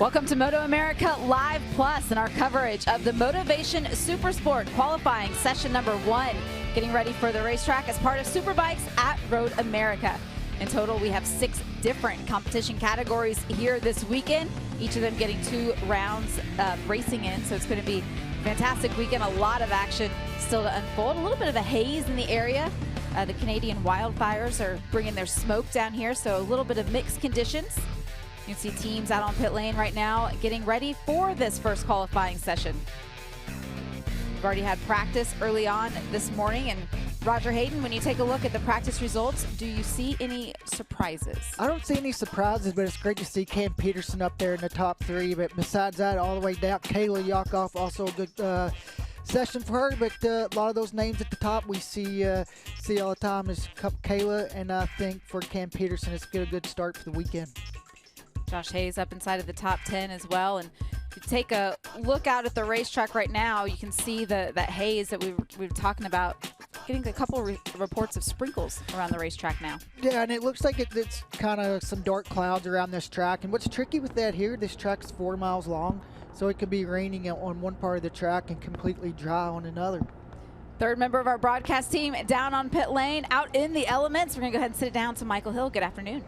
Welcome to MotoAmerica Live Plus and our coverage of the Motovation Supersport qualifying session number 1. Getting ready for the racetrack as part of Superbikes at Road America. In total, we have 6 different competition categories here this weekend, each of them getting 2 rounds of racing in. So it's going to be a fantastic weekend, a lot of action still to unfold. A little bit of a haze in the area. The Canadian wildfires are bringing their smoke down here, so a little bit of mixed conditions. You can see teams out on pit lane right now getting ready for this first qualifying session. We've already had practice early on this morning, and Roger Hayden, when you take a look at the practice results, do you see any surprises? I don't see any surprises, but it's great to see Cam Peterson up there in the top 3. But besides that, all the way down, Kayla Yakov, also a good session for her. But a lot of those names at the top we see all the time is Kayla, and I think for Cam Peterson, it's a good start for the weekend. Josh Hayes up inside of the top 10 as well. And if you take a look out at the racetrack right now, you can see that haze that we were talking about, getting a couple reports of sprinkles around the racetrack now. Yeah, and it looks like it's kind of some dark clouds around this track. And what's tricky with that here, this track's 4 miles long, so it could be raining on one part of the track and completely dry on another. Third member of our broadcast team down on pit lane, out in the elements. We're going to go ahead and sit it down to Michael Hill. Good afternoon.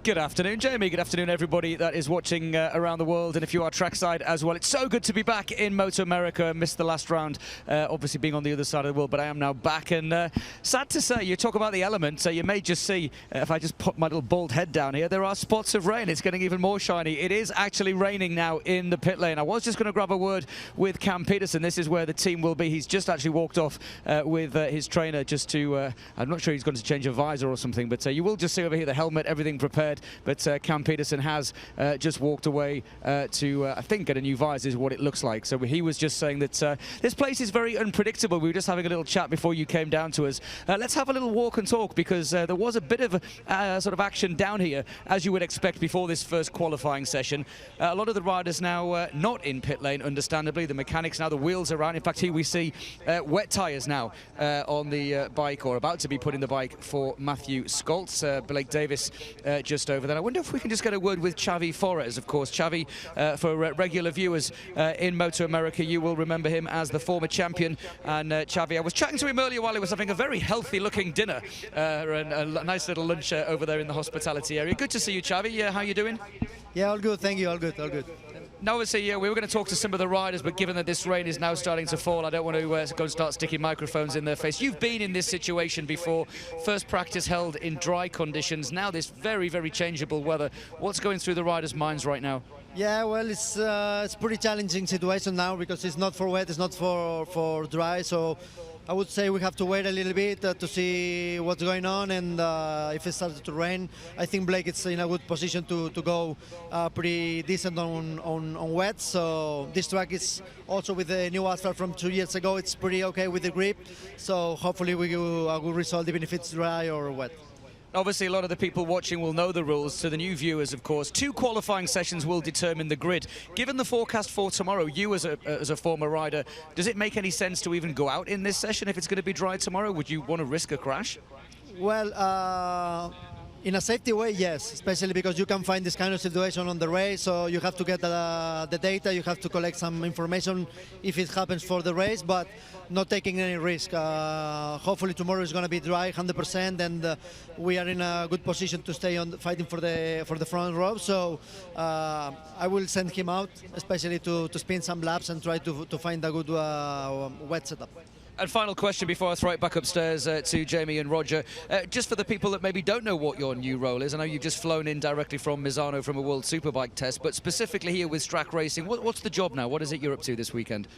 Good afternoon, Jamie. Good afternoon, everybody that is watching around the world, and if you are trackside as well. It's so good to be back in MotoAmerica. Missed the last round, obviously being on the other side of the world, but I am now back. And sad to say, you talk about the elements, you may just see, if I just put my little bald head down here, there are spots of rain. It's getting even more shiny. It is actually raining now in the pit lane. I was just going to grab a word with Cam Peterson. This is where the team will be. He's just actually walked off with his trainer just to, I'm not sure he's going to change a visor or something, but you will just see over here the helmet, everything prepared. But Cam Peterson has just walked away to, I think, get a new visor is what it looks like. So he was just saying that this place is very unpredictable. We were just having a little chat before you came down to us. Let's have a little walk and talk, because there was a bit of sort of action down here, as you would expect before this first qualifying session. A lot of the riders now not in pit lane, understandably. The mechanics now, the wheels around. In fact, here we see wet tyres now on the bike, or about to be put in the bike for Matthew Skoltz. Blake Davis just over there. I wonder if we can just get a word with Xavi Forres, of course. Xavi, for regular viewers in MotoAmerica, you will remember him as the former champion. And Xavi, I was chatting to him earlier while he was having a very healthy-looking dinner and a nice little lunch over there in the hospitality area. Good to see you, Xavi. How are you doing? Yeah, all good. Thank you. All good. All good. Now, obviously, we were going to talk to some of the riders, but given that this rain is now starting to fall, I don't want to go and start sticking microphones in their face. You've been in this situation before. First practice held in dry conditions. Now this very, very changeable weather. What's going through the riders' minds right now? Yeah, well, it's pretty challenging situation now, because it's not for wet, it's not for dry. So I would say we have to wait a little bit to see what's going on, and if it starts to rain, I think Blake is in a good position to go pretty decent on wet. So this track is also with the new asphalt from 2 years ago. It's pretty okay with the grip, so hopefully we get a good result even if it's dry or wet. Obviously, a lot of the people watching will know the rules. To the new viewers, of course, 2 qualifying sessions will determine the grid. Given the forecast for tomorrow, you as a former rider, does it make any sense to even go out in this session if it's going to be dry tomorrow? Would you want to risk a crash? Well, in a safety way, yes, especially because you can find this kind of situation on the race, so you have to get the data, you have to collect some information if it happens for the race, but not taking any risk. Hopefully tomorrow is going to be dry 100%, and we are in a good position to stay on fighting for the front row. So I will send him out, especially to spin some laps and try to find a good wet setup. And final question before I throw it back upstairs to Jamie and Roger. Just for the people that maybe don't know what your new role is, I know you've just flown in directly from Misano from a World Superbike test, but specifically here with Strack Racing, what's the job now? What is it you're up to this weekend?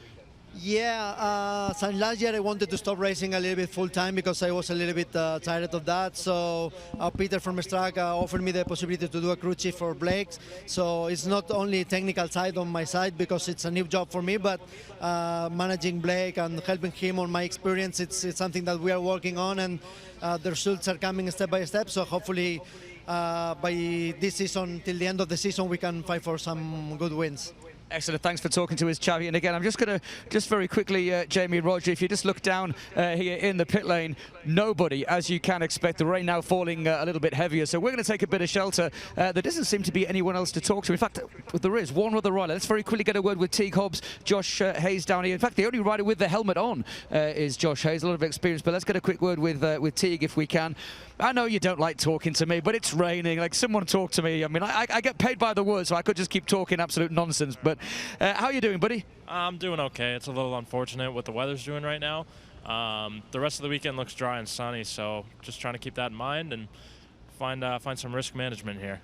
Yeah, so last year I wanted to stop racing a little bit full time because I was a little bit tired of that. So Peter from Strack offered me the possibility to do a crew chief for Blake. So it's not only technical side on my side because it's a new job for me, but managing Blake and helping him on my experience, it's something that we are working on, and the results are coming step by step. So hopefully by this season, till the end of the season, we can fight for some good wins. Excellent. Thanks for talking to us, Xavi. And again, I'm just going to, very quickly, Jamie and Roger, if you just look down here in the pit lane, nobody, as you can expect, the rain now falling a little bit heavier. So we're going to take a bit of shelter. There doesn't seem to be anyone else to talk to. In fact, there is one other rider. Let's very quickly get a word with Teague Hobbs, Josh Hayes down here. In fact, the only rider with the helmet on is Josh Hayes, a lot of experience. But let's get a quick word with Teague if we can. I know you don't like talking to me, but it's raining. Like, someone talk to me. I mean, I get paid by the word, so I could just keep talking absolute nonsense. But how are you doing, buddy? I'm doing okay. It's a little unfortunate what the weather's doing right now. The rest of the weekend looks dry and sunny, so just trying to keep that in mind and find some risk management here.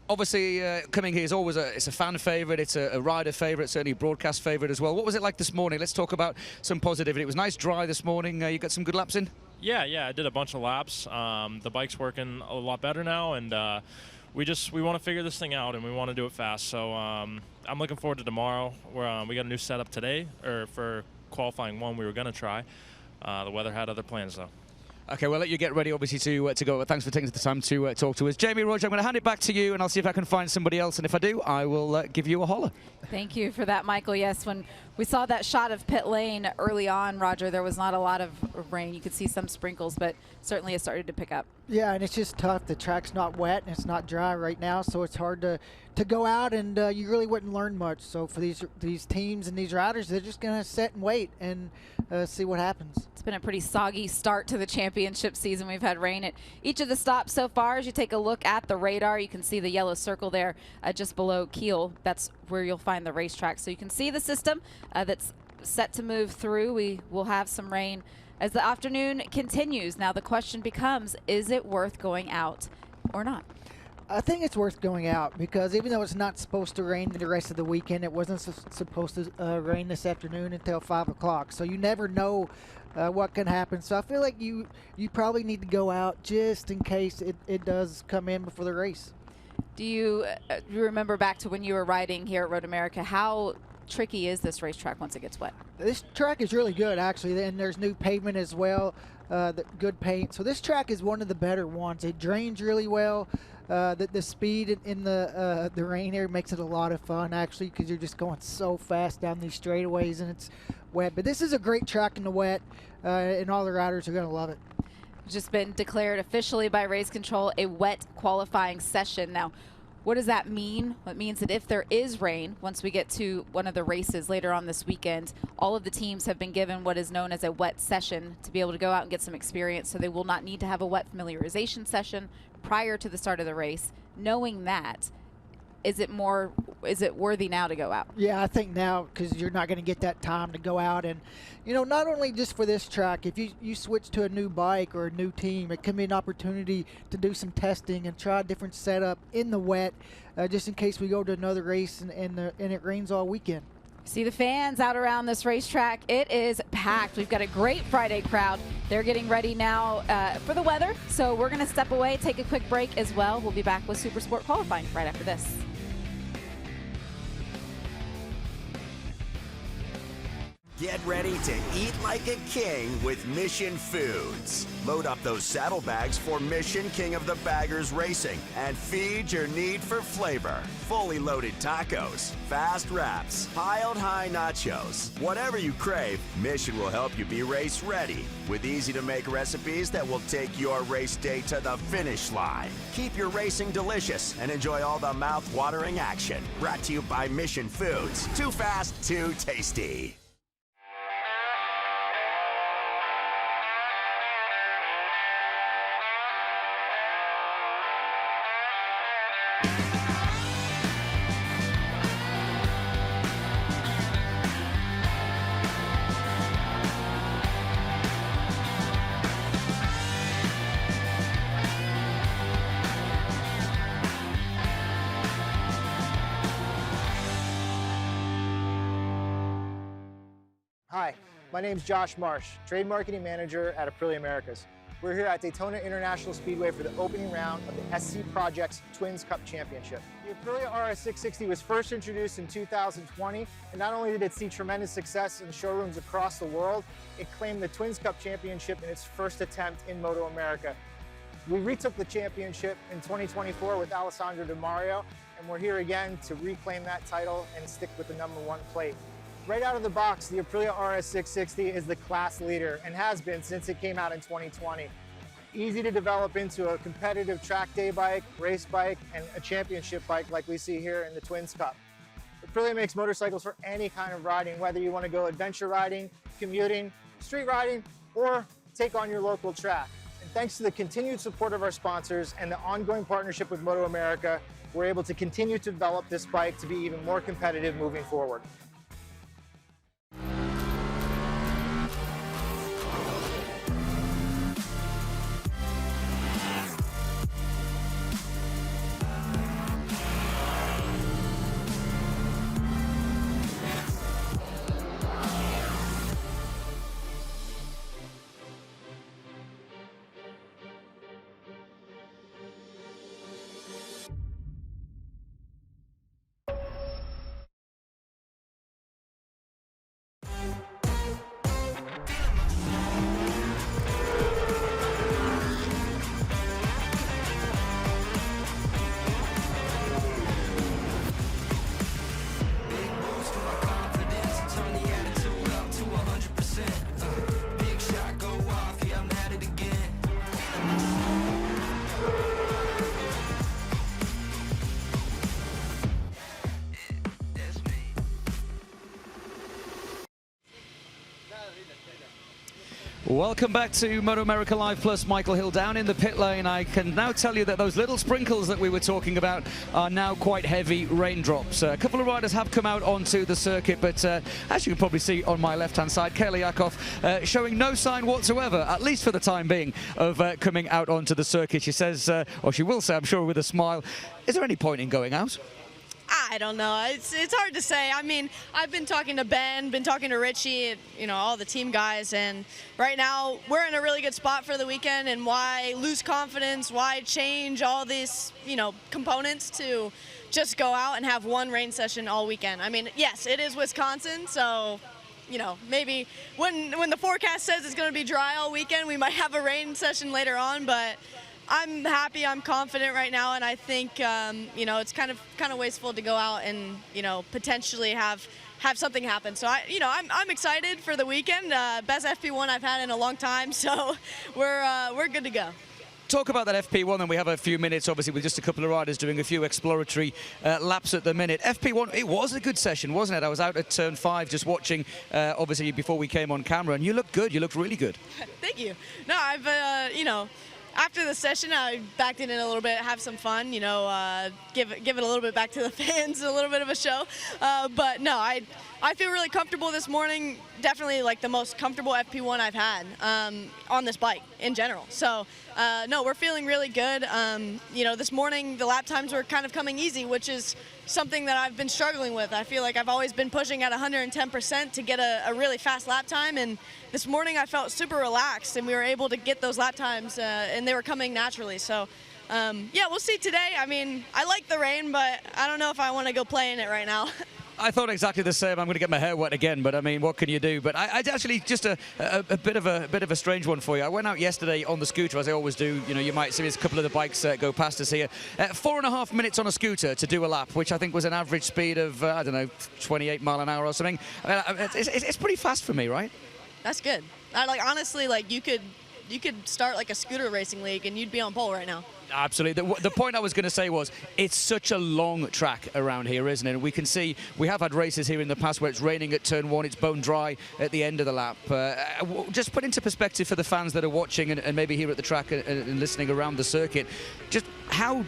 Obviously, coming here is always it's a fan favorite, it's a rider favorite, certainly a broadcast favorite as well. What was it like this morning? Let's talk about some positivity. It was nice dry this morning. You got some good laps in? Yeah, I did a bunch of laps. The bike's working a lot better now, and we want to figure this thing out, and we want to do it fast. So I'm looking forward to tomorrow. We got a new setup today, or for qualifying one we were going to try. The weather had other plans, though. Okay, we'll let you get ready, obviously, to go. But thanks for taking the time to talk to us. Jamie, Roger, I'm going to hand it back to you, and I'll see if I can find somebody else. And if I do, I will give you a holler. Thank you for that, Michael. Yes, when we saw that shot of pit lane early on, Roger, there was not a lot of rain. You could see some sprinkles, but certainly it started to pick up. Yeah, and it's just tough. The track's not wet, and it's not dry right now, so it's hard to go out, and you really wouldn't learn much. So for these teams and these riders, they're just going to sit and wait and see what happens. It's been a pretty soggy start to the championship season. We've had rain at each of the stops so far. As you take a look at the radar, you can see the yellow circle there just below Kiel. That's where you'll find the racetrack. So you can see the system that's set to move through. We will have some rain as the afternoon continues. Now the question becomes, is it worth going out or not? I think it's worth going out because even though it's not supposed to rain the rest of the weekend, it wasn't supposed to rain this afternoon until 5 o'clock. So you never know what can happen. So I feel like you probably need to go out just in case it does come in before the race. Do you remember back to when you were riding here at Road America, how tricky is this racetrack once it gets wet? This track is really good, actually, and there's new pavement as well, good paint. So this track is one of the better ones. It drains really well. The speed in the rain here makes it a lot of fun, actually, because you're just going so fast down these straightaways and it's wet. But this is a great track in the wet, and all the riders are going to love it. It's just been declared officially by Race Control a wet qualifying session. Now, what does that mean? Well, it means that if there is rain, once we get to one of the races later on this weekend, all of the teams have been given what is known as a wet session to be able to go out and get some experience, so they will not need to have a wet familiarization session prior to the start of the race. Knowing that, is it worthy now to go out? Yeah, I think now, because you're not going to get that time to go out. And, you know, not only just for this track, if you switch to a new bike or a new team, it can be an opportunity to do some testing and try a different setup in the wet, just in case we go to another race and it rains all weekend. See the fans out around this racetrack. It is packed. We've got a great Friday crowd. They're getting ready now for the weather. So we're going to step away, take a quick break as well. We'll be back with Supersport qualifying right after this. Get ready to eat like a king with Mission Foods. Load up those saddlebags for Mission King of the Baggers Racing and feed your need for flavor. Fully loaded tacos, fast wraps, piled high nachos. Whatever you crave, Mission will help you be race ready with easy-to-make recipes that will take your race day to the finish line. Keep your racing delicious and enjoy all the mouth-watering action. Brought to you by Mission Foods. Too fast, too tasty. Hi, my name's Josh Marsh, Trade Marketing Manager at Aprilia Americas. We're here at Daytona International Speedway for the opening round of the SC Projects Twins Cup Championship. The Aprilia RS660 was first introduced in 2020, and not only did it see tremendous success in showrooms across the world, it claimed the Twins Cup Championship in its first attempt in MotoAmerica. We retook the championship in 2024 with Alessandro Di Mario, and and we're here again to reclaim that title and stick with the #1 plate. Right out of the box, the Aprilia RS660 is the class leader and has been since it came out in 2020. Easy to develop into a competitive track day bike, race bike, and a championship bike like we see here in the Twins Cup. Aprilia makes motorcycles for any kind of riding, whether you want to go adventure riding, commuting, street riding, or take on your local track. And thanks to the continued support of our sponsors and the ongoing partnership with MotoAmerica, we're able to continue to develop this bike to be even more competitive moving forward. Welcome back to MotoAmerica Live Plus. Michael Hill down in the pit lane. I can now tell you that those little sprinkles that we were talking about are now quite heavy raindrops. A couple of riders have come out onto the circuit, but as you can probably see on my left-hand side, Kayla Yakov showing no sign whatsoever, at least for the time being, of coming out onto the circuit. She says, or she will say, I'm sure with a smile, is there any point in going out? I don't know. It's hard to say. I mean, I've been talking to Ben, been talking to Richie, you know, all the team guys, and right now we're in a really good spot for the weekend. And why lose confidence? Why change all these, you know, components to just go out and have one rain session all weekend? I mean, yes, it is Wisconsin, so you know, maybe when the forecast says it's going to be dry all weekend, we might have a rain session later on, but I'm happy, I'm confident right now, and I think you know, it's kind of wasteful to go out and, you know, potentially have something happen. So I'm excited for the weekend. Best FP1 I've had in a long time, so we're good to go. Talk about that FP1, and we have a few minutes, obviously, with just a couple of riders doing a few exploratory laps at the minute. FP1, it was a good session, wasn't it? I was out at turn 5 just watching, obviously, before we came on camera, and you looked good. You looked really good. Thank you. No, I've, you know, after the session, I backed it in a little bit, have some fun, you know, give it a little bit back to the fans, a little bit of a show. But no, I feel really comfortable this morning. Definitely like the most comfortable FP1 I've had on this bike in general. So no, we're feeling really good. You know, this morning the lap times were kind of coming easy, which is something that I've been struggling with. I feel like I've always been pushing at 110% to get a really fast lap time, and this morning I felt super relaxed and we were able to get those lap times and they were coming naturally. So yeah, we'll see today. I mean, I like the rain, but I don't know if I want to go play in it right now. I thought exactly the same. I'm going to get my hair wet again, but I mean, what can you do? But I actually just a bit of a strange one for you. I went out yesterday on the scooter, as I always do. You know, you might see there's a couple of the bikes go past us here. 4.5 minutes on a scooter to do a lap, which I think was an average speed of I don't know, 28 mile an hour or something. I mean, it's pretty fast for me, right? That's good. Like honestly, like you could start like a scooter racing league and you'd be on pole right now. Absolutely. The point I was going to say was it's such a long track around here, isn't it? And we can see we have had races here in the past where it's raining at turn 1, it's bone dry at the end of the lap. Just put into perspective for the fans that are watching and maybe here at the track and listening around the circuit, just how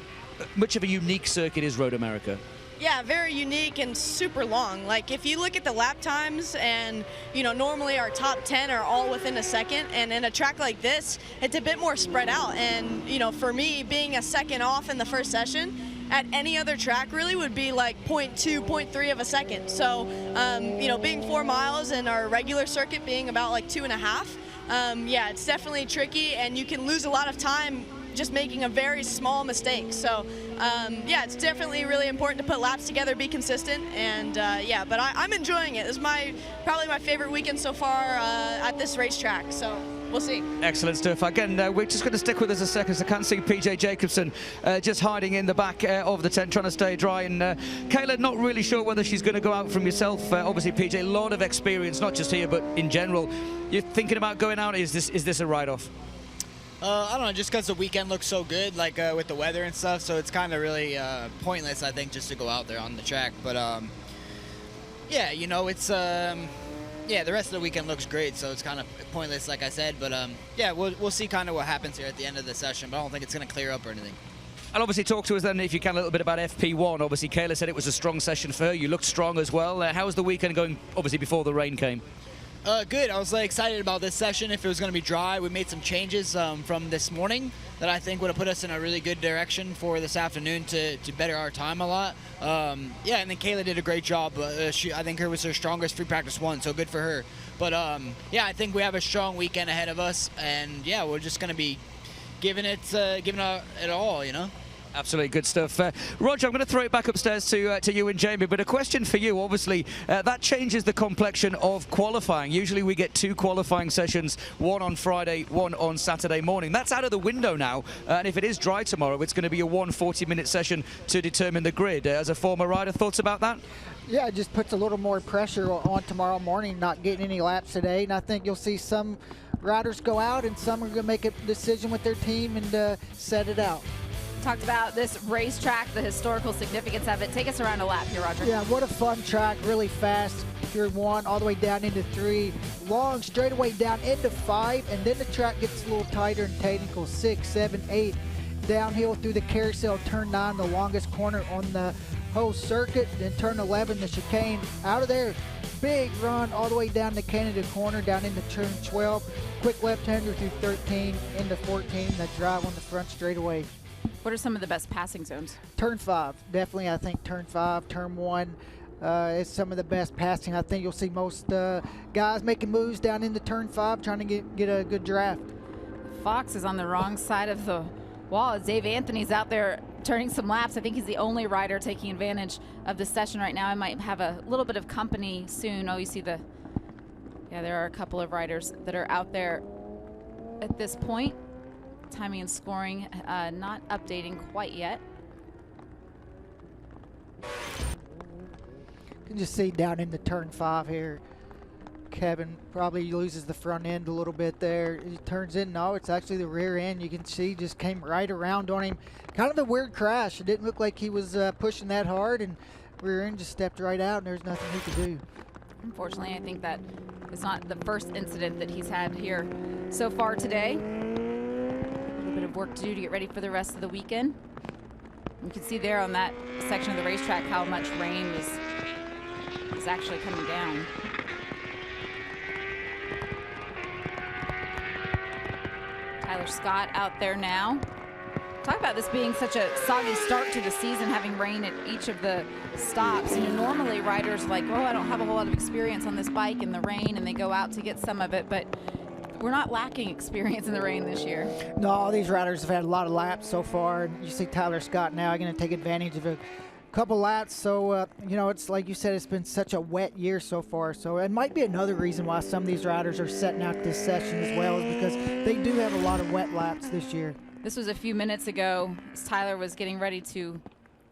much of a unique circuit is Road America? Yeah, very unique and super long. Like if you look at the lap times and, you know, normally our top 10 are all within a second, and in a track like this, it's a bit more spread out. And, you know, for me, being a second off in the first session, at any other track really would be like 0.2, 0.3 of a second. So, you know, being 4 miles and our regular circuit being about like 2.5, yeah, it's definitely tricky and you can lose a lot of time just making a very small mistake. So yeah, it's definitely really important to put laps together, be consistent, and yeah, but I'm enjoying it. This is probably my favorite weekend so far at this racetrack, so we'll see. Excellent stuff. Again, we're just going to stick with us a second. So I can see PJ Jacobson just hiding in the back of the tent, trying to stay dry. And Kayla, not really sure whether she's going to go out from yourself. Obviously, PJ, a lot of experience, not just here, but in general. You're thinking about going out? Is this a write-off? I don't know, just because the weekend looks so good, like with the weather and stuff, so it's kind of really pointless, I think, just to go out there on the track. But yeah, you know, it's yeah, the rest of the weekend looks great, so it's kind of pointless, like I said. But yeah, we'll see kind of what happens here at the end of the session, but I don't think it's going to clear up or anything. And obviously talk to us then, if you can, a little bit about FP1. Obviously, Kayla said it was a strong session for her. You looked strong as well. How was the weekend going, obviously, before the rain came? Good. I was excited about this session. If it was going to be dry, we made some changes from this morning that I think would have put us in a really good direction for this afternoon to better our time a lot. Yeah, and then Kayla did a great job. I think her was her strongest free practice one, so good for her. But yeah, I think we have a strong weekend ahead of us, and yeah, we're just going to be giving it all, you know. Absolutely, good stuff. Roger, I'm going to throw it back upstairs to you and Jamie, but a question for you. Obviously, that changes the complexion of qualifying. Usually we get 2 qualifying sessions, one on Friday, one on Saturday morning. That's out of the window now, and if it is dry tomorrow, it's going to be a 40-minute session to determine the grid. As a former rider, thoughts about that? Yeah, it just puts a little more pressure on tomorrow morning, not getting any laps today, and I think you'll see some riders go out and some are going to make a decision with their team and set it out. Talked about this racetrack, the historical significance of it. Take us around a lap here, Roger. Yeah, what a fun track, really fast. Through 1, all the way down into 3, long straightaway down into 5, and then the track gets a little tighter and technical, 6, 7, 8. Downhill through the carousel, turn 9, the longest corner on the whole circuit. Then turn 11, the chicane. Out of there, big run all the way down to Canada Corner, down into turn 12. Quick left-hander through 13, into 14, the drive on the front straightaway. What are some of the best passing zones? Turn 5, definitely. I think turn 5, turn 1 is some of the best passing. I think you'll see most guys making moves down into turn 5, trying to get a good draft. Fox is on the wrong side of the wall. Dave Anthony's out there turning some laps. I think he's the only rider taking advantage of the session right now. I might have a little bit of company soon. Oh, you see yeah, there are a couple of riders that are out there at this point. Timing and scoring not updating quite yet. You can just see down into turn 5 here. Kevin probably loses the front end a little bit there. He turns in. No, it's actually the rear end. You can see just came right around on him. Kind of a weird crash. It didn't look like he was pushing that hard, and rear end just stepped right out, and there's nothing he could do. Unfortunately, I think that it's not the first incident that he's had here so far today. Bit of work to do to get ready for the rest of the weekend. You can see there on that section of the racetrack how much rain is actually coming down. Tyler Scott out there now. Talk about this being such a soggy start to the season, having rain at each of the stops. You know, normally riders are like, oh, I don't have a whole lot of experience on this bike in the rain, and they go out to get some of it, but we're not lacking experience in the rain this year. No, these riders have had a lot of laps so far. You see Tyler Scott now going to take advantage of a couple laps. So, you know, it's like you said, it's been such a wet year so far. So it might be another reason why some of these riders are setting out this session as well, is because they do have a lot of wet laps this year. This was a few minutes ago as Tyler was getting ready to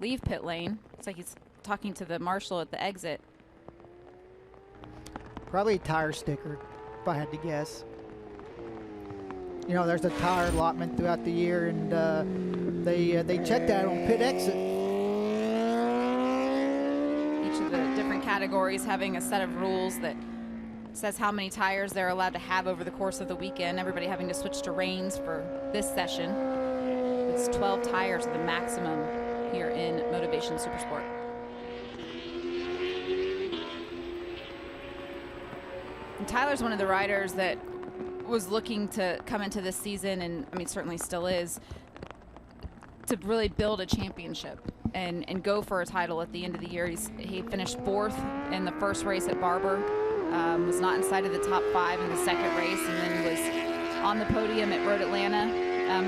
leave pit lane. It's like he's talking to the marshal at the exit. Probably a tire sticker, if I had to guess. You know, there's a tire allotment throughout the year, and they check that on pit exit. Each of the different categories having a set of rules that says how many tires they're allowed to have over the course of the weekend. Everybody having to switch to reins for this session. It's 12 tires, the maximum here in Motovation Supersport. And Tyler's one of the riders that was looking to come into this season, and I mean certainly still is, to really build a championship and go for a title at the end of the year. He finished 4th in the first race at Barber, was not inside of the top 5 in the second race, and then was on the podium at Road Atlanta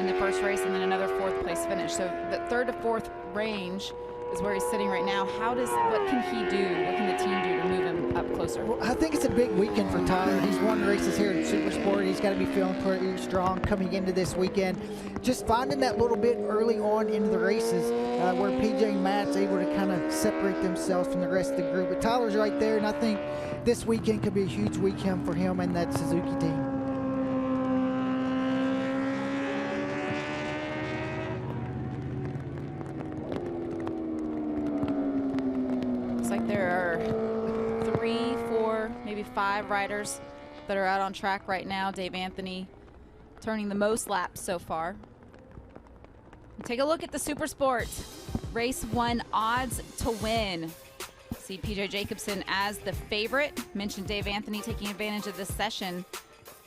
in the first race, and then another 4th place finish. So the 3rd to 4th range is where he's sitting right now. What can he do? What can the team do to move him up closer? Well, I think it's a big weekend for Tyler. He's won races here in Supersport. He's got to be feeling pretty strong coming into this weekend. Just finding that little bit early on into the races where PJ and Matt's able to kind of separate themselves from the rest of the group. But Tyler's right there, and I think this weekend could be a huge weekend for him and that Suzuki team. Looks like there are 3, 4, maybe 5 riders that are out on track right now. Dave Anthony turning the most laps so far. Take a look at the Supersport. Race 1 odds to win. See PJ Jacobsen as the favorite. Mentioned Dave Anthony taking advantage of this session.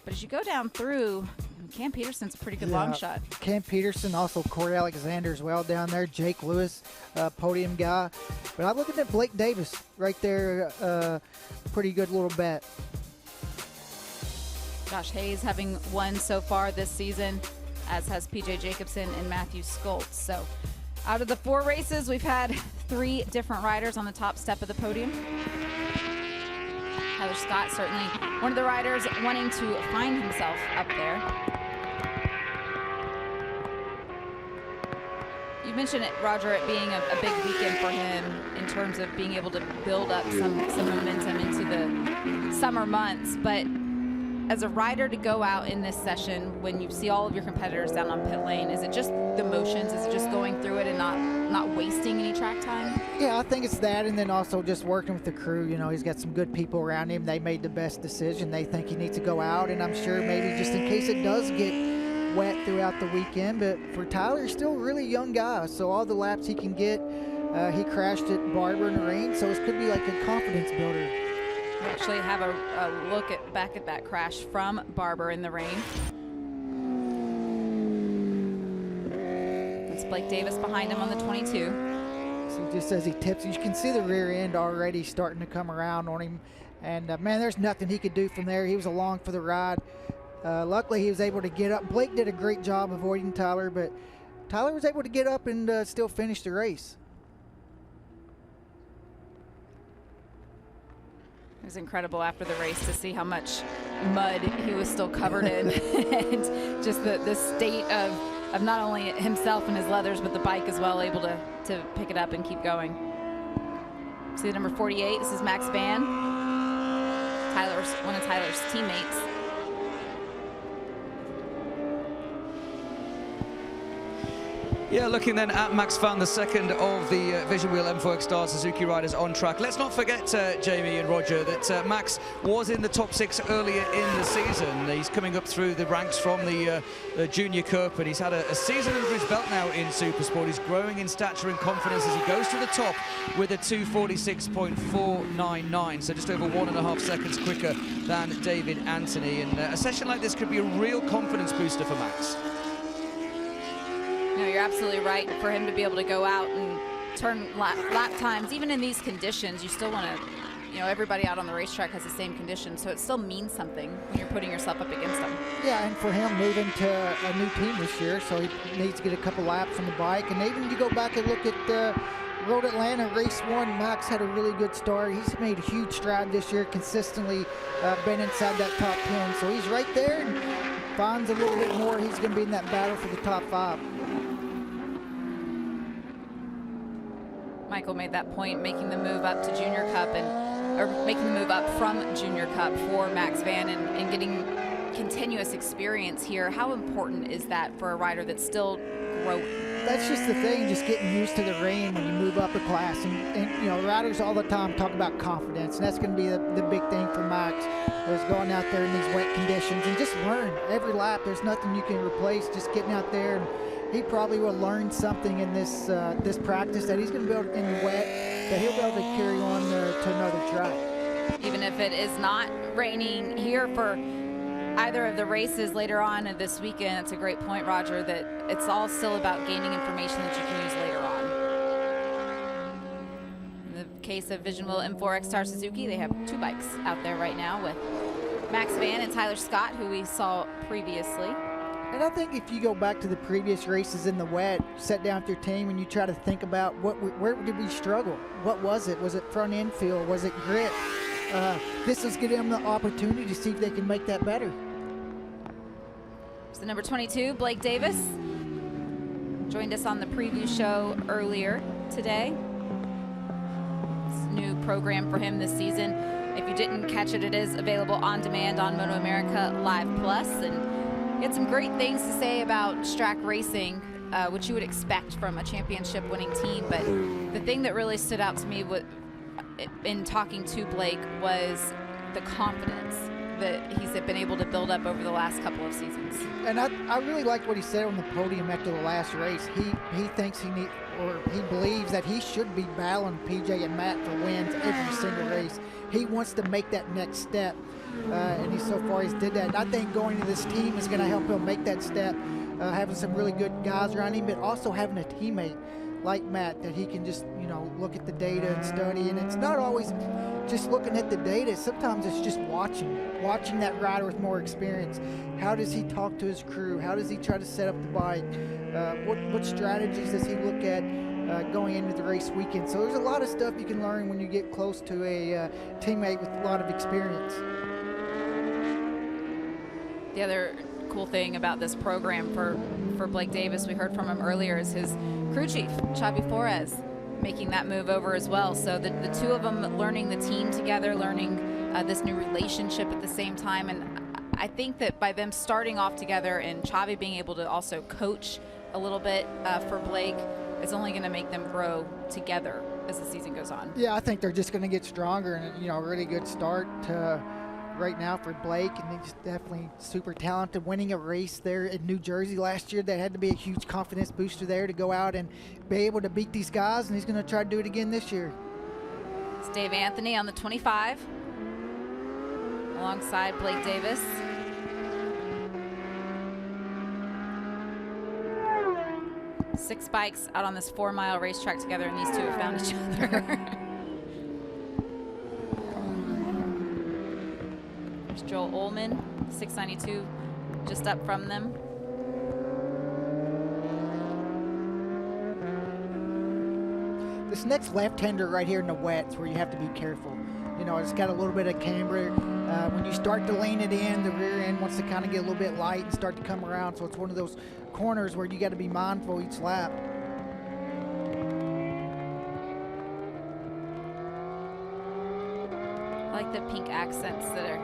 But as you go down through, Cam Peterson's a pretty good long shot. Cam Peterson, also Corey Alexander as well down there. Jake Lewis, podium guy. But I'm looking at Blake Davis right there. Pretty good little bet. Josh Hayes having won so far this season, as has PJ Jacobsen and Matthew Skoltz. So out of the 4 races, we've had 3 different riders on the top step of the podium. Tyler Scott, certainly one of the riders wanting to find himself up there. You mentioned it, Roger, it being a big weekend for him in terms of being able to build up some momentum into the summer months. But as a rider to go out in this session when you see all of your competitors down on pit lane, is it just the motions? Is it just going through it and not wasting any track time? Yeah, I think it's that, and then also just working with the crew. You know, he's got some good people around him. They made the best decision. They think he needs to go out, and I'm sure maybe just in case it does get wet throughout the weekend. But for Tyler, he's still a really young guy, so all the laps he can get. He crashed at Barber in the rain, so it could be like a confidence builder. We actually have a look back at that crash from Barber in the rain. It's Blake Davis behind him on the 22. So just as he tips, you can see the rear end already starting to come around on him. And man, there's nothing he could do from there. He was along for the ride. Luckily, he was able to get up. Blake did a great job avoiding Tyler, but Tyler was able to get up and still finish the race. It was incredible after the race to see how much mud he was still covered in and just the state of not only himself and his leathers, but the bike as well, able to pick it up and keep going. See the number 48, this is Max Van, one of Tyler's teammates. Yeah, looking then at Max Van, the second of the Vision Wheel M4X Star Suzuki riders on track. Let's not forget, Jamie and Roger, that Max was in the top 6 earlier in the season. He's coming up through the ranks from the Junior Cup, and he's had a season under his belt now in Supersport. He's growing in stature and confidence as he goes to the top with a 2:46.499, so just over 1.5 seconds quicker than David Anthony. And a session like this could be a real confidence booster for Max. No, you're absolutely right. For him to be able to go out and turn lap times, even in these conditions, you still want to, everybody out on the racetrack has the same conditions, so it still means something when you're putting yourself up against them. Yeah, and for him moving to a new team this year, so he needs to get a couple laps on the bike. And even you go back and look at Road Atlanta Race 1, Max had a really good start. He's made a huge stride this year, consistently been inside that top 10. So he's right there, and finds a little bit more. He's going to be in that battle for the top 5. Michael made that point, making the move up to Junior Cup or making the move up from Junior Cup for Max Van and getting continuous experience here. How important is that for a rider that's still growing? That's just the thing, just getting used to the rain when you move up a class. And riders all the time talk about confidence, and that's going to be the big thing for Max, is going out there in these wet conditions and just learn every lap. There's nothing you can replace just getting out there, and he probably will learn something in this practice that he's going to be able to, in the wet, that he'll be able to carry on to another track. Even if it is not raining here for either of the races later on this weekend, it's a great point, Roger, that it's all still about gaining information that you can use later on. In the case of Vision Wheel M4X Star Suzuki, they have 2 bikes out there right now with Max Van and Tyler Scott, who we saw previously. And I think if you go back to the previous races in the wet, sit down with your team and you try to think about where did we struggle? What was it? Was it front end feel? Was it grit? This is giving them the opportunity to see if they can make that better. So number 22, Blake Davis, joined us on the preview show earlier today. It's a new program for him this season. If you didn't catch it, it is available on demand on MotoAmerica Live Plus. And he had some great things to say about track racing, which you would expect from a championship winning team. But the thing that really stood out to me in talking to Blake was the confidence that he's been able to build up over the last couple of seasons. And I really liked what he said on the podium after the last race. He thinks he believes that he should be battling PJ and Matt for wins every single race. He wants to make that next step, and he's did that. And I think going to this team is going to help him make that step, having some really good guys around him, but also having a teammate like Matt that he can just, look at the data and study. And it's not always just looking at the data. Sometimes it's just watching that rider with more experience. How does he talk to his crew? How does he try to set up the bike? What strategies does he look at going into the race weekend? So there's a lot of stuff you can learn when you get close to a teammate with a lot of experience. The other cool thing about this program for Blake Davis, we heard from him earlier, is his crew chief, Xavi Flores, making that move over as well. So the two of them learning the team together, learning this new relationship at the same time. And I think that by them starting off together and Xavi being able to also coach a little bit for Blake, it's only going to make them grow together as the season goes on. Yeah, I think they're just going to get stronger, and a really good start right now for Blake, and he's definitely super talented. Winning a race there in New Jersey last year, that had to be a huge confidence booster there to go out and be able to beat these guys, and he's going to try to do it again this year. It's Dave Anthony on the 25 alongside Blake Davis. Six bikes out on this 4-mile racetrack together, and these two have found each other. There's Joel Ullman, 692, just up from them. This next left-hander right here in the wet is where you have to be careful. It's got a little bit of camber. When you start to lean it in, the rear end wants to kind of get a little bit light and start to come around. So it's one of those corners where you got to be mindful each lap. I like the pink accents that are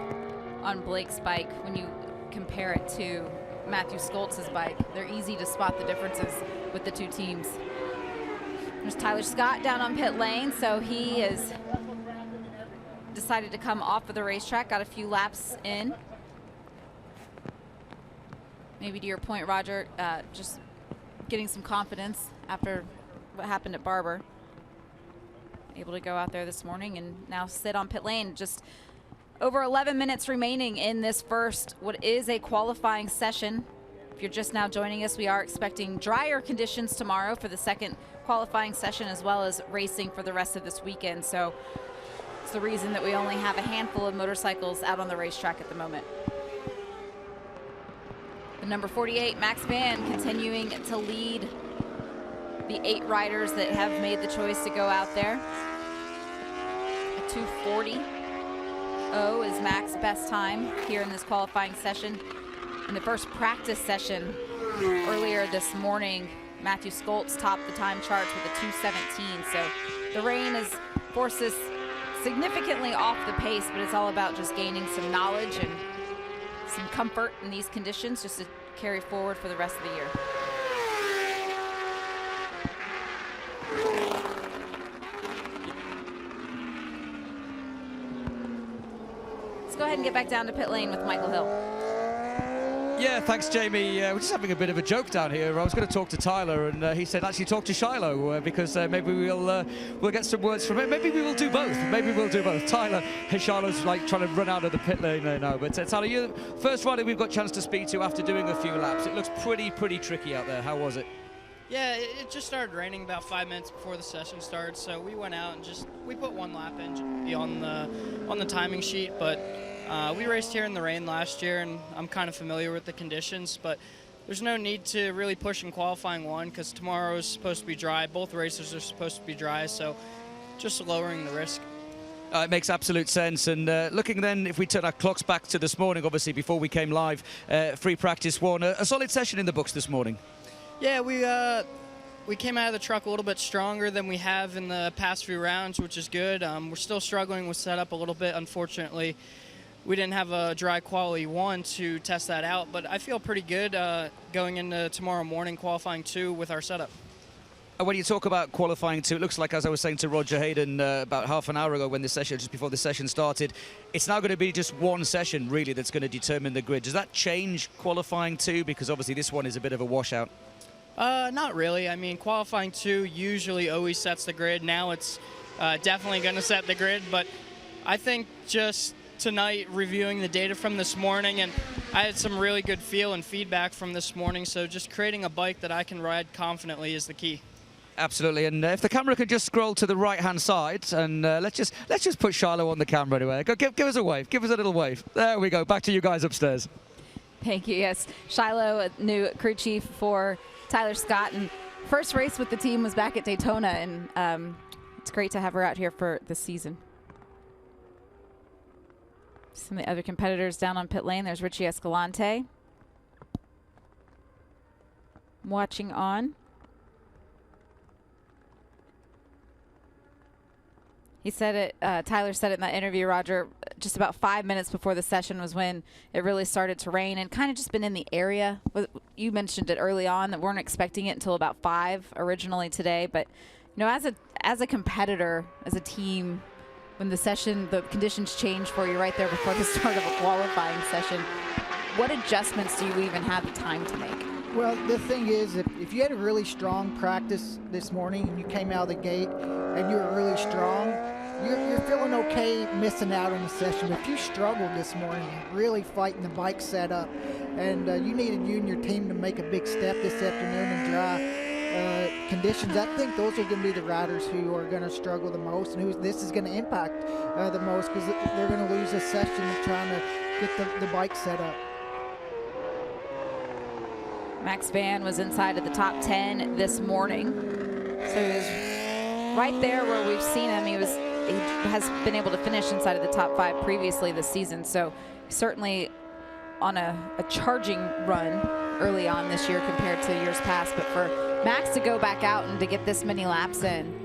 on Blake's bike when you compare it to Matthew Skoltz's bike. They're easy to spot the differences with the two teams. There's Tyler Scott down on pit lane, so he is decided to come off of the racetrack, got a few laps in. Maybe to your point, Roger, just getting some confidence after what happened at Barber. Able to go out there this morning and now sit on pit lane. Just over 11 minutes remaining in this first, what is a qualifying session. If you're just now joining us, we are expecting drier conditions tomorrow for the second qualifying session, as well as racing for the rest of this weekend. So it's the reason that we only have a handful of motorcycles out on the racetrack at the moment. The number 48, Max Van, continuing to lead the 8 riders that have made the choice to go out there. A 2:40.0 is Max's best time here in this qualifying session. In the first practice session earlier this morning, Matthew Skoltz topped the time charts with a 2:17. So the rain has forced us significantly off the pace, but it's all about just gaining some knowledge and some comfort in these conditions just to carry forward for the rest of the year. Let's go ahead and get back down to pit lane with Michael Hill. Yeah, thanks, Jamie. We're just having a bit of a joke down here. I was going to talk to Tyler, and he said actually talk to Shiloh because maybe we'll get some words from it. Maybe we will do both. Maybe we'll do both. Tyler, Shiloh's like trying to run out of the pit lane there now. But Tyler, you're the first rider we've got a chance to speak to after doing a few laps. It looks pretty tricky out there. How was it? Yeah, it just started raining about 5 minutes before the session started, so we went out and we put one lap in on the timing sheet, but we raced here in the rain last year, and I'm kind of familiar with the conditions, but there's no need to really push in qualifying 1 because tomorrow is supposed to be dry. Both races are supposed to be dry, so just lowering the risk. It makes absolute sense. And looking then, if we turn our clocks back to this morning, obviously before we came live, free practice 1, a solid session in the books this morning. Yeah, we came out of the truck a little bit stronger than we have in the past few rounds, which is good. We're still struggling with setup a little bit, unfortunately. We didn't have a dry quality 1 to test that out, but I feel pretty good going into tomorrow morning qualifying 2 with our setup. When you talk about qualifying 2, it looks like, as I was saying to Roger Hayden about half an hour ago when the session, just before the session started, it's now going to be just one session really that's going to determine the grid. Does that change qualifying 2? Because obviously this one is a bit of a washout. Not really. I mean, qualifying 2 usually always sets the grid. Now it's definitely going to set the grid, but I think just tonight reviewing the data from this morning, and I had some really good feel and feedback from this morning, so just creating a bike that I can ride confidently is the key. Absolutely, and if the camera could just scroll to the right-hand side, and let's just put Shiloh on the camera anyway. Go, give us a wave. Give us a little wave. There we go. Back to you guys upstairs. Thank you. Yes, Shiloh, new crew chief for Tyler Scott, and first race with the team was back at Daytona, and it's great to have her out here for the season. Some of the other competitors down on pit lane. There's Richie Escalante watching on. He said it, Tyler said it in that interview, Roger, just about 5 minutes before the session was when it really started to rain and kind of just been in the area. You mentioned it early on that we weren't expecting it until about 5 originally today. But, you know, as a competitor, as a team, when the conditions change for you right there before the start of a qualifying session, what adjustments do you even have the time to make? Well, the thing is, if you had a really strong practice this morning and you came out of the gate and you were really strong, you're feeling okay missing out on the session. But if you struggled this morning, really fighting the bike setup, and you needed you and your team to make a big step this afternoon in dry conditions, I think those are going to be the riders who are going to struggle the most and who this is going to impact the most, because they're going to lose a session trying to get the bike set up. Max Van was inside of the top 10 this morning. So he was right there where we've seen him. He has been able to finish inside of the top 5 previously this season. So certainly on a charging run early on this year compared to years past. But for Max to go back out and to get this many laps in,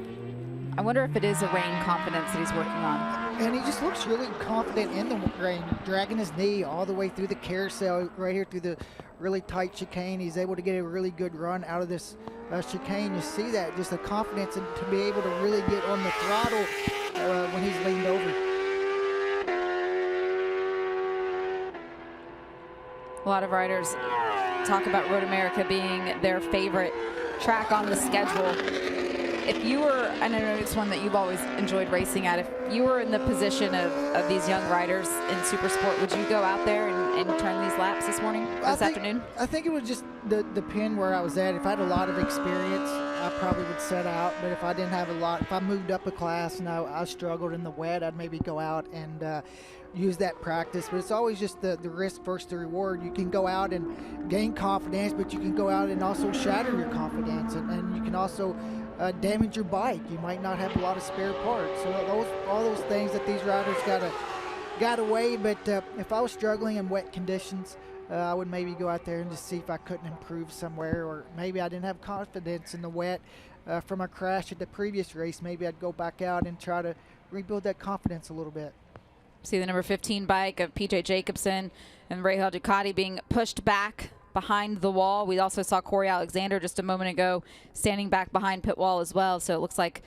I wonder if it is a rain confidence that he's working on. And he just looks really confident in the rain, dragging his knee all the way through the carousel, right here through the really tight chicane. He's able to get a really good run out of this chicane. You see that, just the confidence and to be able to really get on the throttle when he's leaned over. A lot of riders talk about Road America being their favorite track on the schedule. If you were, and I know it's one that you've always enjoyed racing at, if you were in the position of these young riders in Supersport, would you go out there and turn these laps this afternoon? I think it would just depend where I was at. If I had a lot of experience, I probably would set out. But if I didn't have a lot, if I moved up a class and I struggled in the wet, I'd maybe go out and use that practice. But it's always just the risk versus the reward. You can go out and gain confidence, but you can go out and also shatter your confidence, and you can also damage your bike. You might not have a lot of spare parts. So all those things that these riders got away. But if I was struggling in wet conditions, I would maybe go out there and just see if I couldn't improve somewhere, or maybe I didn't have confidence in the wet from a crash at the previous race. Maybe I'd go back out and try to rebuild that confidence a little bit. See the number 15 bike of PJ Jacobson and Rahal Ducati being pushed back behind the wall. We also saw Corey Alexander just a moment ago standing back behind pit wall as well. So it looks like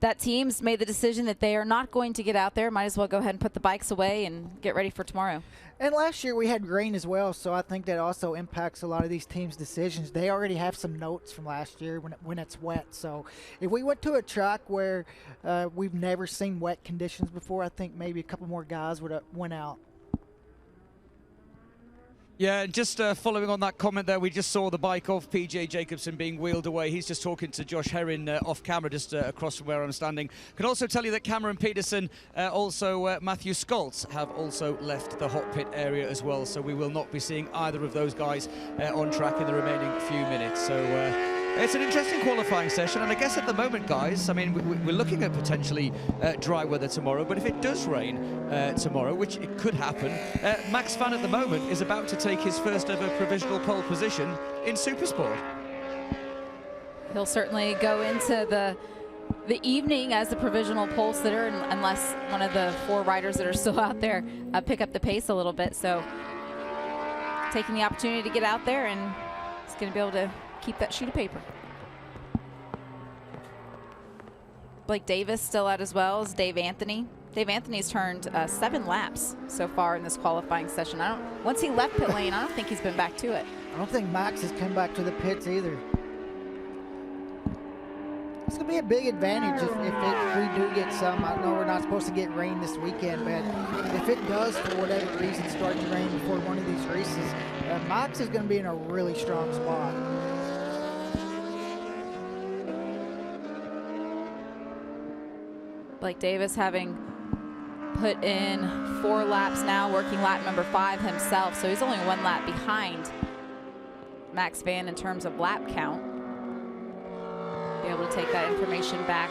that team's made the decision that they are not going to get out there. Might as well go ahead and put the bikes away and get ready for tomorrow. And last year we had rain as well, so I think that also impacts a lot of these teams' decisions. They already have some notes from last year when it's wet. So if we went to a track where we've never seen wet conditions before, I think maybe a couple more guys would have went out. Yeah, and just following on that comment there, we just saw the bike of PJ Jacobson being wheeled away. He's just talking to Josh Herrin off camera, just across from where I'm standing. Can also tell you that Cameron Peterson, also Matthew Skoltz, have also left the hot pit area as well. So we will not be seeing either of those guys on track in the remaining few minutes. So it's an interesting qualifying session, and I guess at the moment, guys, I mean, we're looking at potentially dry weather tomorrow, but if it does rain tomorrow, which it could happen, Max Van at the moment is about to take his first ever provisional pole position in Supersport. He'll certainly go into the evening as the provisional pole sitter, unless one of the 4 riders that are still out there pick up the pace a little bit. So taking the opportunity to get out there, and he's going to be able to keep that sheet of paper. Blake Davis still out, as well as Dave Anthony. Dave Anthony's turned 7 laps so far in this qualifying session. Once he left pit lane, I don't think he's been back to it. I don't think Max has come back to the pits either. It's going to be a big advantage if we do get some. I know we're not supposed to get rain this weekend, but if it does, for whatever reason, start to rain before one of these races, Max is going to be in a really strong spot. Blake Davis having put in 4 laps now, working lap number 5 himself, so he's only 1 lap behind Max Van in terms of lap count. Be able to take that information back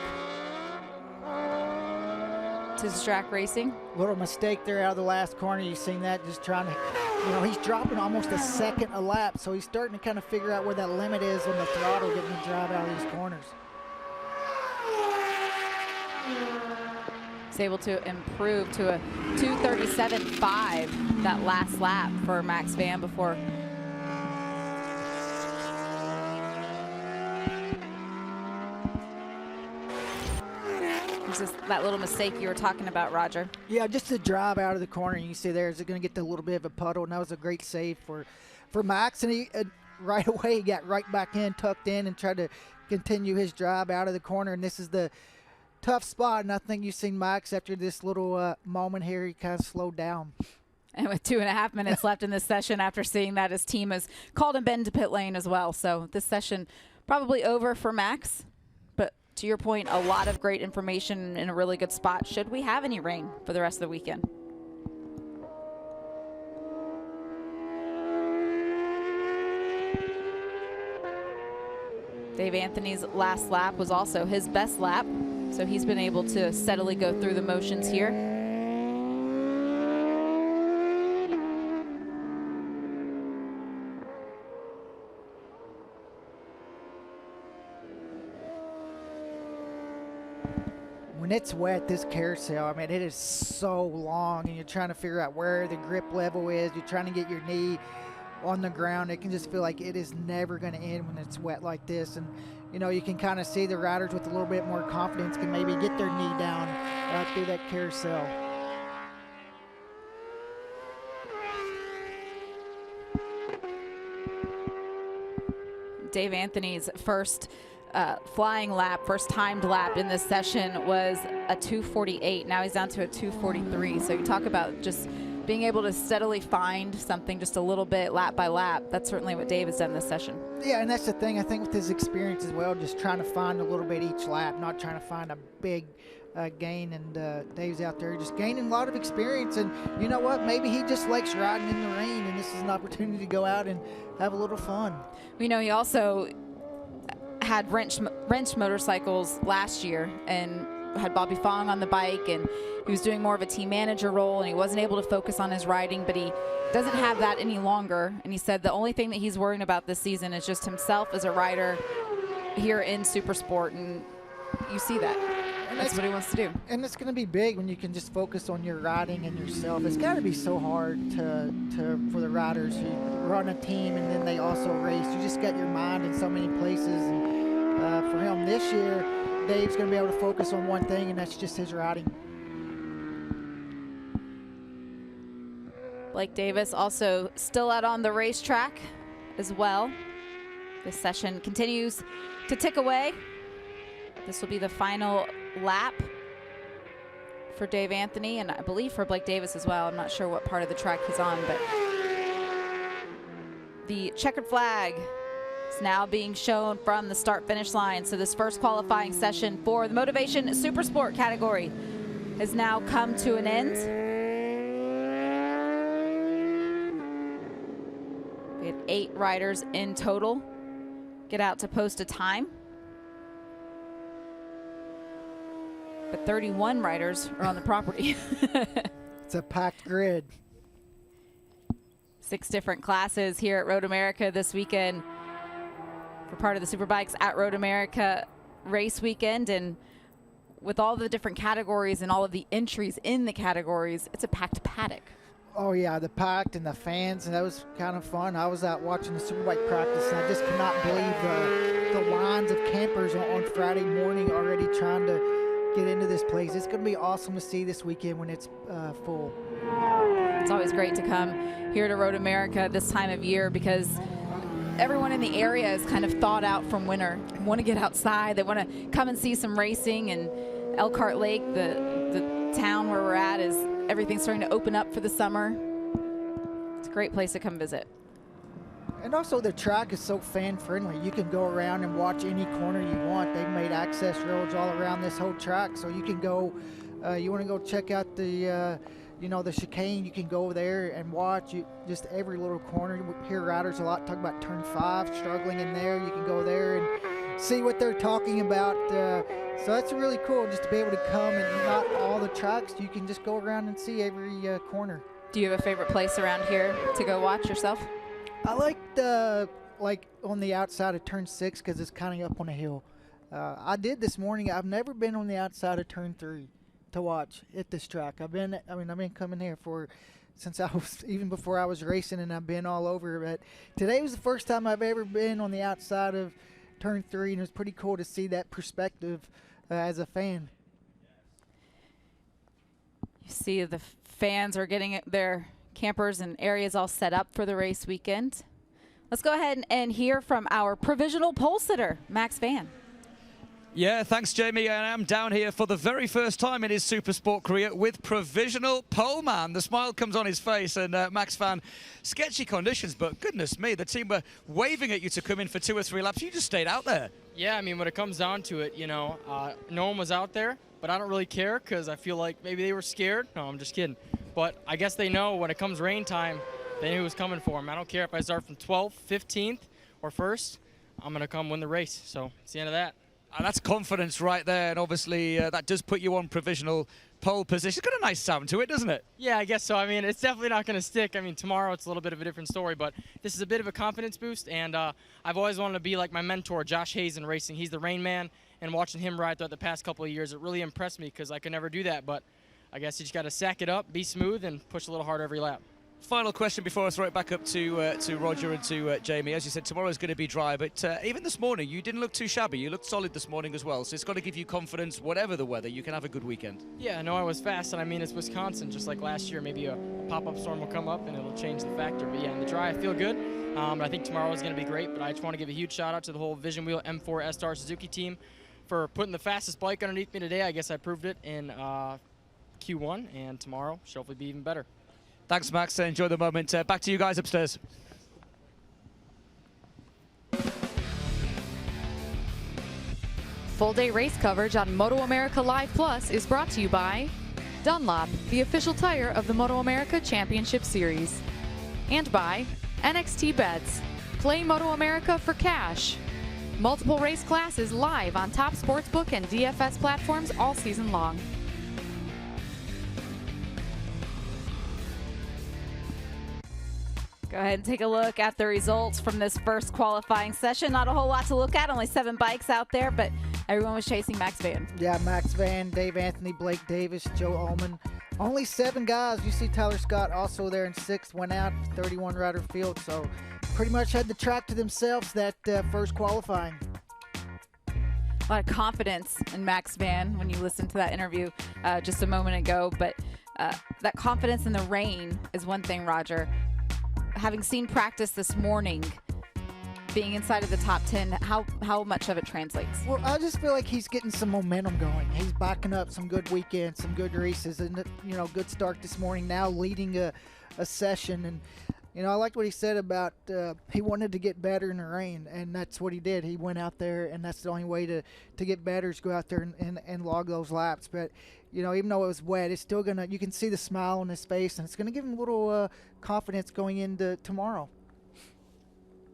to Strack Racing. Little mistake there out of the last corner. You've seen that, just trying to, you know, he's dropping almost a second a lap, so he's starting to kind of figure out where that limit is on the throttle, getting the drive out of these corners. He's able to improve to a 2:37.5 that last lap for Max Van before just that little mistake you were talking about, Roger. Yeah, just the drive out of the corner. You can see there, is it going to get a little bit of a puddle, and that was a great save for Max, and he right away he got right back in, tucked in, and tried to continue his drive out of the corner, and this is the tough spot, and I think you've seen Max after this little moment here, he kind of slowed down. And with 2.5 minutes left in this session, after seeing that, his team has called him Ben to pit lane as well. So this session probably over for Max. But to your point, a lot of great information in a really good spot should we have any rain for the rest of the weekend. Dave Anthony's last lap was also his best lap, so he's been able to steadily go through the motions here. When it's wet, this carousel, I mean, it is so long, and you're trying to figure out where the grip level is. You're trying to get your knee on the ground. It can just feel like it is never going to end when it's wet like this. And you know, you can kind of see the riders with a little bit more confidence can maybe get their knee down through that carousel. Dave Anthony's first flying lap, first timed lap in this session was a 2:48. Now he's down to a 2:43. So you talk about just being able to steadily find something just a little bit lap by lap. That's certainly what Dave has done this session. Yeah, and that's the thing, I think, with his experience as well, just trying to find a little bit each lap, not trying to find a big gain. And Dave's out there just gaining a lot of experience. And you know what? Maybe he just likes riding in the rain, and this is an opportunity to go out and have a little fun. We know he also had wrenched motorcycles last year and had Bobby Fong on the bike, and he was doing more of a team manager role, and he wasn't able to focus on his riding, but he doesn't have that any longer. And he said the only thing that he's worrying about this season is just himself as a rider here in Supersport, and you see that. And that's what he wants to do. And it's going to be big when you can just focus on your riding and yourself. It's got to be so hard for the riders who run a team and then they also race. You just got your mind in so many places. And for him this year, Dave's going to be able to focus on one thing, and that's just his riding. Blake Davis also still out on the racetrack as well. This session continues to tick away. This will be the final lap for Dave Anthony, and I believe for Blake Davis as well. I'm not sure what part of the track he's on, but the checkered flag is now being shown from the start-finish line. So this first qualifying session for the Motovation Supersport category has now come to an end. We had 8 riders in total get out to post a time. But 31 riders are on the property. It's a packed grid. 6 different classes here at Road America this weekend for part of the Superbikes at Road America race weekend. And with all the different categories and all of the entries in the categories, it's a packed paddock. Oh yeah, the packed and the fans, and that was kind of fun. I was out watching the Superbike practice, and I just cannot believe the lines of campers on Friday morning already trying to get into this place. It's going to be awesome to see this weekend when it's full. It's always great to come here to Road America this time of year because everyone in the area is kind of thawed out from winter, want to get outside. They want to come and see some racing. And Elkhart Lake, the town where we're at, is everything's starting to open up for the summer. It's a great place to come visit. And also the track is so fan friendly. You can go around and watch any corner you want. They've made access roads all around this whole track, so you can go, you want to go check out the the chicane, you can go there and watch just every little corner. You hear riders a lot talk about turn 5, struggling in there. You can go there and see what they're talking about. So that's really cool just to be able to come, and not all the tracks, you can just go around and see every corner. Do you have a favorite place around here to go watch yourself? I like on the outside of turn 6 because it's kind of up on a hill. I did this morning. I've never been on the outside of turn 3 to watch at this track. I've been coming here since I was, even before I was racing, and I've been all over. But today was the first time I've ever been on the outside of turn 3, and it was pretty cool to see that perspective as a fan. You see the fans are getting their campers and areas all set up for the race weekend. Let's go ahead and hear from our provisional pole sitter, Max Van. Yeah, thanks, Jamie. I am down here for the very first time in his Supersport career with provisional pole man. The smile comes on his face, and Max Van, sketchy conditions, but goodness me, the team were waving at you to come in for 2 or 3 laps. You just stayed out there. Yeah, I mean, when it comes down to it, no one was out there, but I don't really care because I feel like maybe they were scared. No, I'm just kidding. But I guess they know when it comes rain time, they knew it was coming for them. I don't care if I start from 12th, 15th, or 1st. I'm going to come win the race. So it's the end of that. And that's confidence right there, and obviously that does put you on provisional pole position. It's got a nice sound to it, doesn't it? Yeah, I guess so. I mean, it's definitely not going to stick. I mean, tomorrow it's a little bit of a different story, but this is a bit of a confidence boost, and I've always wanted to be like my mentor, Josh Hayes, in racing. He's the rain man, and watching him ride throughout the past couple of years, it really impressed me because I could never do that, but I guess you just got to sack it up, be smooth, and push a little harder every lap. Final question before I throw it back up to Roger and to Jamie. As you said, tomorrow's going to be dry, but even this morning, you didn't look too shabby. You looked solid this morning as well, so it's got to give you confidence, whatever the weather, you can have a good weekend. Yeah, no, I was fast, and I mean, it's Wisconsin, just like last year. Maybe a pop-up storm will come up, and it'll change the factor. But yeah, in the dry, I feel good. I think tomorrow is going to be great, but I just want to give a huge shout-out to the whole Vision Wheel M4 S-Star Suzuki team for putting the fastest bike underneath me today. I guess I proved it in Q1, and tomorrow should hopefully be even better. Thanks, Max. Enjoy the moment. Back to you guys upstairs. Full day race coverage on MotoAmerica Live Plus is brought to you by Dunlop, the official tire of the MotoAmerica Championship Series, and by NXT Bets. Play MotoAmerica for cash. Multiple race classes live on top sportsbook and DFS platforms all season long. Go ahead and take a look at the results from this first qualifying session. Not a whole lot to look at, only 7 bikes out there, but everyone was chasing Max Van. Yeah, Max Van, Dave Anthony, Blake Davis, Joe Ullman. Only 7 guys. You see Tyler Scott also there in 6th, went out, 31 rider field, so pretty much had the track to themselves that first qualifying. A lot of confidence in Max Van when you listened to that interview just a moment ago, but that confidence in the rain is one thing, Roger. Having seen practice this morning, being inside of the top 10, how much of it translates? Well, I just feel like he's getting some momentum going. He's backing up some good weekends, some good races, and good start this morning. Now leading a session, and You know, I like what he said about he wanted to get better in the rain, and that's what he did. He went out there, and that's the only way to get better is go out there and log those laps. But, you know, even though it was wet, it's still going to – you can see the smile on his face, and it's going to give him a little confidence going into tomorrow.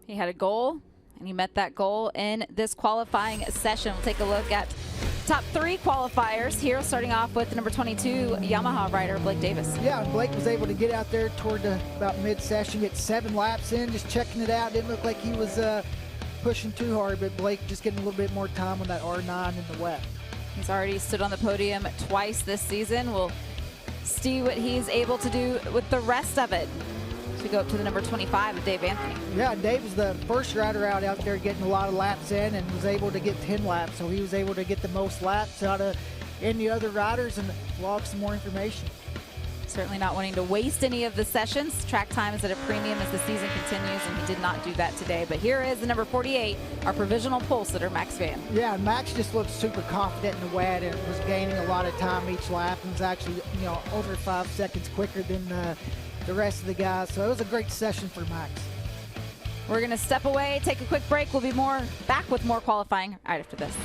He had a goal, and he met that goal in this qualifying session. We'll take a look at top 3 qualifiers here, starting off with the number 22 Yamaha rider, Blake Davis. Yeah, Blake was able to get out there toward about mid-session, get 7 laps in, just checking it out. Didn't look like he was pushing too hard, but Blake just getting a little bit more time on that R9 in the wet. He's already stood on the podium twice this season. We'll see what he's able to do with the rest of it. We go up to the number 25 of Dave Anthony. Yeah, Dave was the first rider out there getting a lot of laps in and was able to get 10 laps. So he was able to get the most laps out of any other riders and log some more information. Certainly not wanting to waste any of the sessions. Track time is at a premium as the season continues, and he did not do that today. But here is the number 48, our provisional pole sitter, Max Van. Yeah, Max just looked super confident in the wet and was gaining a lot of time each lap and was actually, you know, over 5 seconds quicker than the rest of the guys. So it was a great session for Max. We're going to step away, take a quick break. We'll be back with more qualifying right after this.